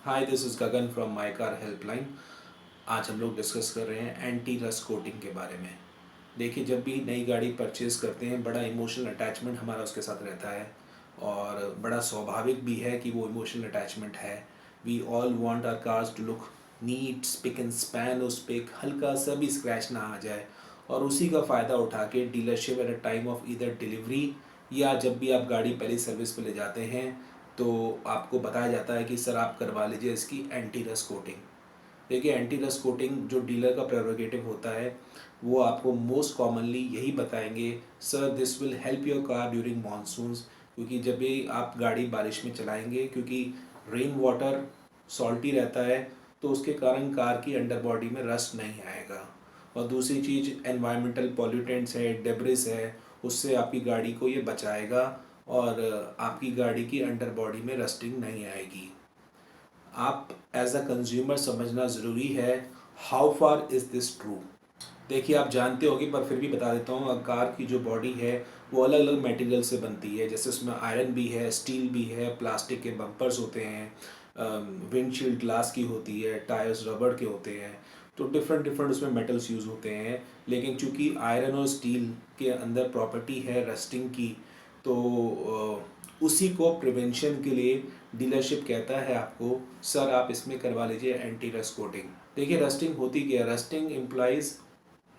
Hi, this is Gagan from my Car helpline. आज हम लोग डिस्कस कर रहे हैं एंटी रस्ट कोटिंग के बारे में। देखिए, जब भी नई गाड़ी परचेज़ करते हैं बड़ा इमोशनल अटैचमेंट हमारा उसके साथ रहता है और बड़ा स्वाभाविक भी है कि वो इमोशनल अटैचमेंट है। We all want our cars to look neat, spick and span, उस पर एक हल्का सा भी स्क्रैच ना आ जाए। और उसी का फ़ायदा उठा के dealership at a time of either delivery या जब भी आप गाड़ी पहली सर्विस पे ले जाते हैं तो आपको बताया जाता है कि सर आप करवा लीजिए इसकी एंटी रस्ट कोटिंग। देखिए, एंटी रस्ट कोटिंग जो डीलर का प्रेरोगेटिव होता है वो आपको मोस्ट कॉमनली यही बताएंगे, sir this will help your car during monsoons. क्योंकि जब भी आप गाड़ी बारिश में चलाएंगे, क्योंकि रेन वाटर सॉल्टी रहता है, तो उसके कारण कार की अंडर बॉडी में रस्ट नहीं आएगा। और दूसरी चीज़, एनवायरमेंटल पॉल्यूटेंट्स है, डेब्रिस है, उससे आपकी गाड़ी को ये बचाएगा और आपकी गाड़ी की अंडर बॉडी में रस्टिंग नहीं आएगी। आप एज अ कंज्यूमर समझना ज़रूरी है, how far is this true. देखिए, आप जानते होंगे पर फिर भी बता देता हूँ, कार की जो बॉडी है वो अलग अलग मटेरियल से बनती है। जैसे उसमें आयरन भी है, स्टील भी है, प्लास्टिक के बम्पर्स होते हैं, विंडशील्ड ग्लास की होती है, टायर्स रबड़ के होते हैं। तो डिफरेंट डिफरेंट उसमें मेटल्स यूज़ होते हैं। लेकिन चूंकि आयरन और स्टील के अंदर प्रॉपर्टी है रस्टिंग की, तो उसी को प्रिवेंशन के लिए डीलरशिप कहता है आपको, सर आप इसमें करवा लीजिए एंटी रस्ट कोटिंग। देखिए, रस्टिंग होती क्या है? रस्टिंग इम्प्लाइज,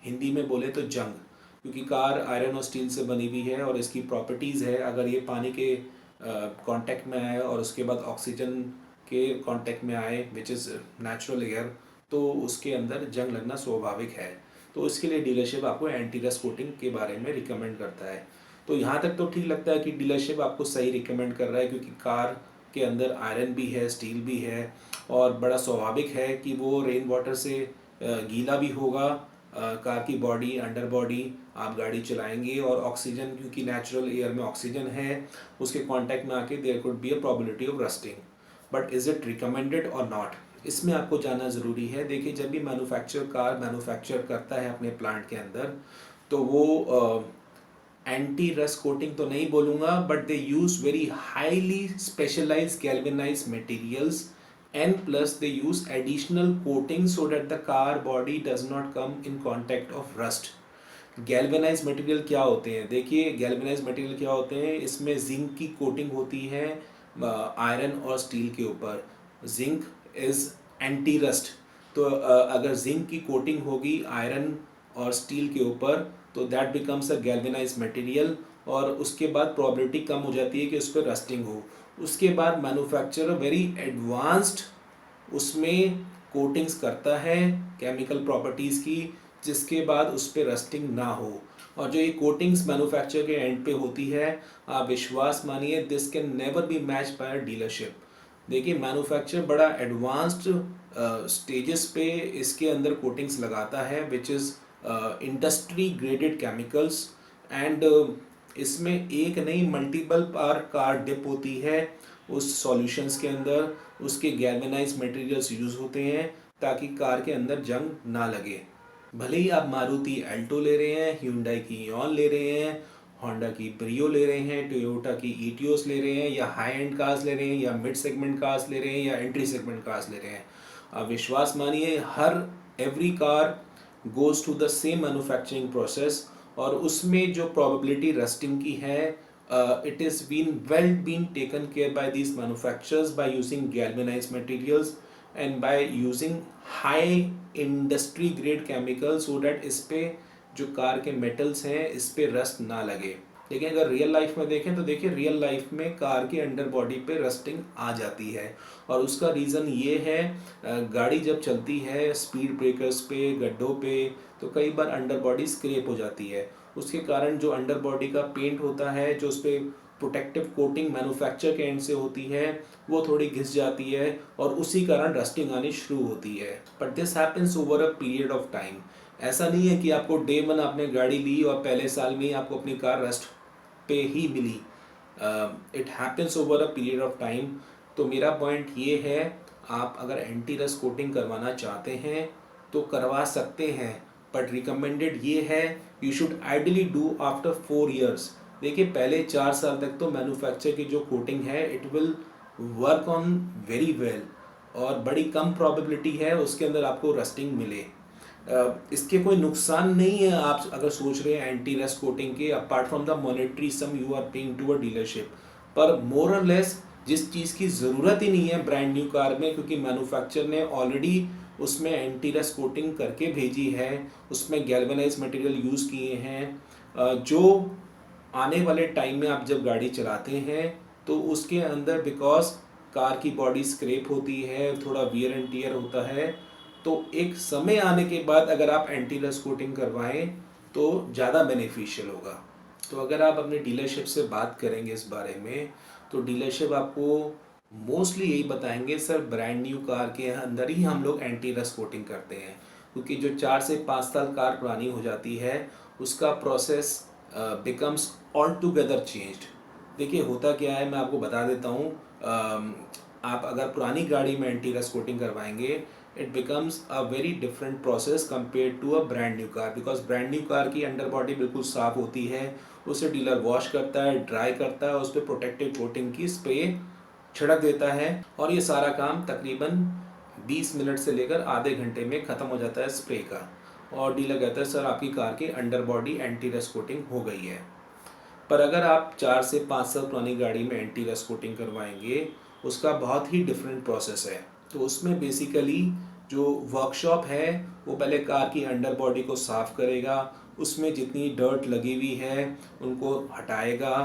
हिंदी में बोले तो जंग। क्योंकि कार आयरन और स्टील से बनी हुई है और इसकी प्रॉपर्टीज़ है, अगर ये पानी के कांटेक्ट में आए और उसके बाद ऑक्सीजन के कांटेक्ट में आए विच इज़ नेचुरल एयर, तो उसके अंदर जंग लगना स्वाभाविक है। तो इसके लिए डीलरशिप आपको एंटी रस्ट कोटिंग के बारे में रिकमेंड करता है। तो यहाँ तक तो ठीक लगता है कि डीलरशिप आपको सही रिकमेंड कर रहा है, क्योंकि कार के अंदर आयरन भी है, स्टील भी है, और बड़ा स्वाभाविक है कि वो रेन वाटर से गीला भी होगा। कार की बॉडी, अंडर बॉडी, आप गाड़ी चलाएंगे और ऑक्सीजन, क्योंकि नेचुरल एयर में ऑक्सीजन है, उसके कांटेक्ट में आके there could be a probability of rusting. But is it recommended और नॉट, इसमें आपको जानना ज़रूरी है। देखिए, जब भी कार मैन्युफैक्चर करता है अपने प्लांट के अंदर, तो वो एंटी रस्ट कोटिंग तो नहीं बोलूँगा, but they use very highly specialised galvanised materials, and plus they use additional coating so that the car body does not come in contact of rust. Galvanise material क्या होते हैं? देखिए, galvanise material क्या होते हैं, इसमें जिंक की coating होती है आयरन और स्टील के ऊपर। Zinc is anti rust. तो अगर जिंक की कोटिंग होगी आयरन और स्टील के ऊपर, तो that becomes a galvanise material, और उसके बाद प्रोबेबिलिटी कम हो जाती है कि उस पर रस्टिंग हो। उसके बाद मैन्युफैक्चरर वेरी एडवांस्ड उसमें कोटिंग्स करता है केमिकल प्रॉपर्टीज़ की, जिसके बाद उस पर रस्टिंग ना हो। और जो ये कोटिंग्स मैन्युफैक्चर के एंड पे होती है, आप विश्वास मानिए, this can never be match by dealership. देखिए, मैन्युफैक्चर बड़ा एडवांस्ड स्टेजेस पे इसके अंदर कोटिंग्स लगाता है which is industry graded chemicals. And इसमें एक नहीं, मल्टीपल बार कार डिप होती है उस सॉल्यूशंस के अंदर, उसके गैल्वेनाइज मटेरियल्स यूज़ होते हैं ताकि कार के अंदर जंग ना लगे। भले ही आप मारुति एल्टो ले रहे हैं, hyundai की इयॉन ले रहे हैं, होंडा की ब्रियो ले रहे हैं, टोयोटा की ईटियोस ले रहे हैं, या हाई एंड कार्स ले रहे हैं, या मिड सेगमेंट कार्स ले रहे हैं, या एंट्री सेगमेंट कार्स ले रहे हैं, आप विश्वास मानिए, हर every car goes to the same manufacturing process. और उसमें जो प्रोबेबिलिटी रस्टिंग की है, it is been taken care by these manufacturers by using galvanized materials and by using high industry grade chemicals so that इस पे जो car के metals हैं इस पे रस्ट ना लगे। लेकिन अगर रियल लाइफ में देखें तो देखिए, रियल लाइफ में कार के अंडर बॉडी पे रस्टिंग आ जाती है। और उसका रीज़न ये है, गाड़ी जब चलती है स्पीड ब्रेकर्स पे, गड्ढों पे, तो कई बार अंडर बॉडी स्क्रैप हो जाती है। उसके कारण जो अंडर बॉडी का पेंट होता है, जो उस पर प्रोटेक्टिव कोटिंग मैन्युफैक्चर के एंड से होती है, वो थोड़ी घिस जाती है और उसी कारण रस्टिंग आनी शुरू होती है। But this happens over a period of time. ऐसा नहीं है कि आपको डे वन आपने गाड़ी ली और पहले साल में ही आपको अपनी कार रस्ट पे ही मिली। It happens over a period of time. तो मेरा पॉइंट ये है, आप अगर एंटी रस्ट कोटिंग करवाना चाहते हैं तो करवा सकते हैं, बट रिकमेंडेड ये है, you should ideally do after 4 years। देखिए, पहले 4 साल तक तो मैन्युफैक्चर की जो कोटिंग है it will work on very well. और बड़ी कम प्रोबेबिलिटी है उसके अंदर आपको रस्टिंग मिले। इसके कोई नुकसान नहीं है आप अगर सोच रहे हैं एंटी रस्ट कोटिंग के, apart from the monetary sum you are paying to a dealership. पर मोर और लेस जिस चीज़ की ज़रूरत ही नहीं है ब्रांड न्यू कार में, क्योंकि मैन्युफैक्चरर ने ऑलरेडी उसमें एंटी रस्ट कोटिंग करके भेजी है, उसमें गैल्वेनाइज मटेरियल यूज़ किए हैं, जो आने वाले टाइम में आप जब गाड़ी चलाते हैं तो उसके अंदर बिकॉज कार की बॉडी स्क्रैप होती है, थोड़ा वियर एंड टियर होता है, तो एक समय आने के बाद अगर आप एंटी रस्ट कोटिंग करवाएं तो ज़्यादा बेनिफिशियल होगा। तो अगर आप अपने डीलरशिप से बात करेंगे इस बारे में तो डीलरशिप आपको मोस्टली यही बताएंगे सर ब्रांड न्यू कार के अंदर ही हम लोग एंटी रस्ट कोटिंग करते हैं, क्योंकि जो 4 से 5 साल कार पुरानी हो जाती है उसका process becomes all together changed. देखिए होता क्या है मैं आपको बता देता हूँ, आप अगर पुरानी गाड़ी में एंटी रस्ट कोटिंग करवाएंगे it becomes a very different process compare to a brand new car, because brand new car की अंडर बॉडी बिल्कुल साफ़ होती है, उसे डीलर वॉश करता है, ड्राई करता है, उस पर प्रोटेक्टिव कोटिंग की स्प्रे छिड़क देता है और ये सारा काम तकरीबन 20 मिनट से लेकर आधे घंटे में ख़त्म हो जाता है स्प्रे का, और डीलर कहता है सर आपकी कार की under body anti rust coating हो गई है। पर अगर आप 4 से 5 साल पुरानी गाड़ी में एंटी रस्ट कोटिंग करवाएंगे उसका बहुत ही डिफरेंट प्रोसेस है। तो उसमें बेसिकली जो वर्कशॉप है वो पहले कार की अंडर बॉडी को साफ़ करेगा, उसमें जितनी डर्ट लगी हुई है उनको हटाएगा,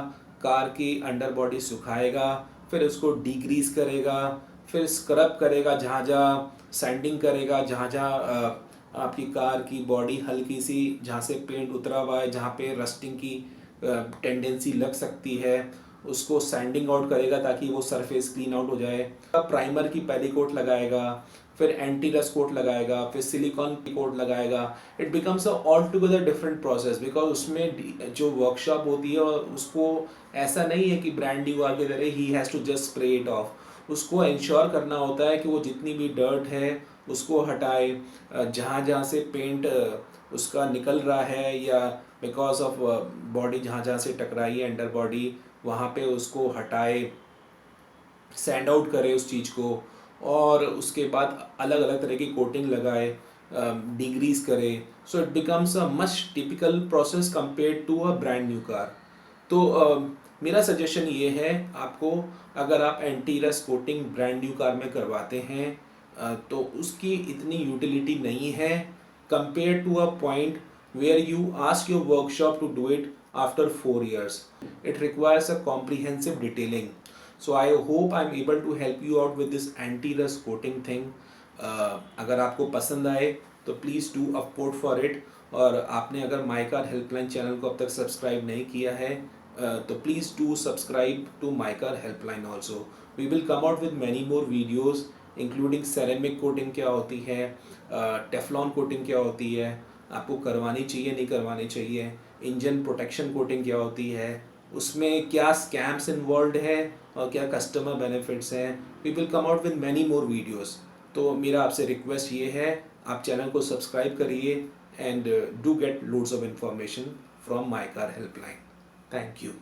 कार की अंडर बॉडी सुखाएगा, फिर उसको डिग्रीस करेगा, फिर स्क्रब करेगा जहाँ जहाँ, सैंडिंग करेगा जहाँ जहाँ आपकी कार की बॉडी हल्की सी जहाँ से पेंट उतरा हुआ है, जहाँ पे रस्टिंग की टेंडेंसी लग सकती है उसको सैंडिंग आउट करेगा ताकि वो सरफेस क्लीन आउट हो जाए। प्राइमर की पहली कोट लगाएगा, फिर एंटी रस्ट कोट लगाएगा, फिर सिलिकॉन की कोट लगाएगा। It becomes a all together different process, because उसमें जो वर्कशॉप होती है उसको ऐसा नहीं है कि ब्रांड न्यू की तरह ही has to just spray it off, उसको इंश्योर करना होता है कि वो जितनी भी डर्ट है उसको हटाए, जहाँ जहाँ से पेंट उसका निकल रहा है या बिकॉज ऑफ बॉडी जहाँ जहाँ से टकराई है अंडर बॉडी वहाँ पे उसको हटाए, सैंड आउट करे उस चीज़ को, और उसके बाद अलग अलग तरह की कोटिंग लगाए, डिग्रीज करे। So it becomes a much typical process compare to a brand new car. तो मेरा सजेशन ये है आपको, अगर आप anti rust coating brand new car में करवाते हैं तो उसकी इतनी यूटिलिटी नहीं है compare to a point where you ask your workshop to do it after 4 years. It requires a comprehensive detailing. So I hope I'm able to help you out with this anti-rust coating thing. अगर आपको पसंद आए तो please do upvote for it, और आपने अगर माई Car helpline channel को अब तक सब्सक्राइब नहीं किया है तो please do subscribe to My Car Helpline also. We will come out with many more videos including ceramic coating क्या होती है, टेफ्लॉन कोटिंग क्या होती है, आपको करवानी चाहिए नहीं करवानी चाहिए, इंजन प्रोटेक्शन कोटिंग क्या होती है, उसमें क्या स्कैम्स इन्वॉल्व है और क्या कस्टमर बेनिफिट्स हैं। We will come out with many more videos. तो मेरा आपसे रिक्वेस्ट ये है आप चैनल को सब्सक्राइब करिए and do get loads of information from my Car helpline. Thank you.